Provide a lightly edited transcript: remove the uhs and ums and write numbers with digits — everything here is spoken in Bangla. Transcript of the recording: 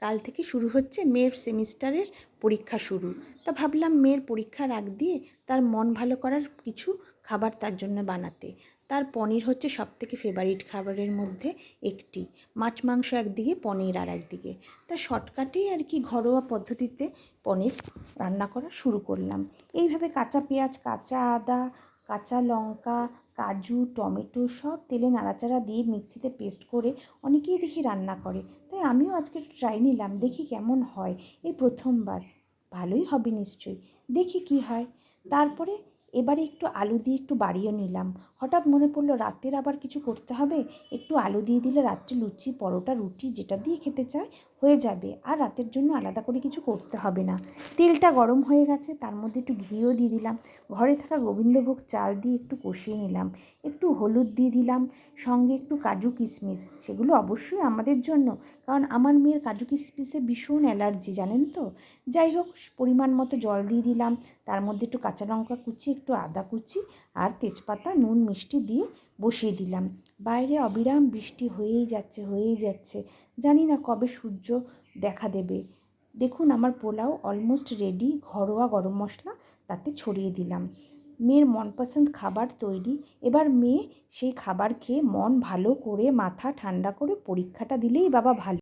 কাল থেকে শুরু হচ্ছে মেয়ের সেমিস্টারের পরীক্ষা শুরু। তা ভাবলাম মেয়ের পরীক্ষার আগ দিয়ে তার মন ভালো করার কিছু খাবার তার জন্য বানাতে। তার পনির হচ্ছে সবথেকে ফেভারিট খাবারের মধ্যে একটি। মাছ মাংস একদিকে, পনির আর একদিকে। তা শর্টকাটেই আর কি ঘরোয়া পদ্ধতিতে পনির রান্না করা শুরু করলাম। এইভাবে কাঁচা পেঁয়াজ, কাঁচা আদা, কাঁচা লঙ্কা, কাজু, টমেটো সব তেলে নাড়াচাড়া দিয়ে মিক্সিতে পেস্ট করে অনেকেই দেখি রান্না করে। তাই আমিও আজকে ট্রাই নিলাম, দেখি কেমন হয়। এই প্রথমবার, ভালোই হবে নিশ্চয়ই, দেখি কি হয়। তারপরে এবারে একটু আলু দিয়ে একটু বাড়িয়ে নিলাম। হঠাৎ মনে পড়লো রাতের আবার কিছু করতে হবে, একটু আলু দিয়ে দিলে রাত্রে লুচি, পরোটা, রুটি যেটা দিয়ে খেতে চায় হয়ে যাবে, আর রাতের জন্য আলাদা করে কিছু করতে হবে না। তেলটা গরম হয়ে গেছে, তার মধ্যে একটু ঘিও দিয়ে দিলাম। ঘরে থাকা গোবিন্দভোগ চাল দিয়ে একটু কষিয়ে নিলাম। একটু হলুদ দিয়ে দিলাম, সঙ্গে একটু কাজু কিশমিশ, সেগুলো অবশ্যই আমাদের জন্য, কারণ আমার মেয়ের কাজু কিশমিশে ভীষণ অ্যালার্জি, জানেন তো। যাই হোক, পরিমাণ মতো জল দিয়ে দিলাম। তার মধ্যে একটু কাঁচা লঙ্কা কুচি, একটু আদা কুচি আর তেজপাতা, নুন, মিষ্টি দিয়ে বসিয়ে দিলাম। বাইরে অবিরাম বৃষ্টি হয়েই যাচ্ছে। জানি না কবে সূর্য দেখা দেবে। দেখুন আমার পোলাও অলমোস্ট রেডি। ঘরোয়া গরম মশলা তাতে ছড়িয়ে দিলাম। মেয়ের মনপসন্দ খাবার তৈরি। এবার মেয়ে সেই খাবার খেয়ে মন ভালো করে, মাথা ঠান্ডা করে পরীক্ষাটা দিলেই বাবা ভালো।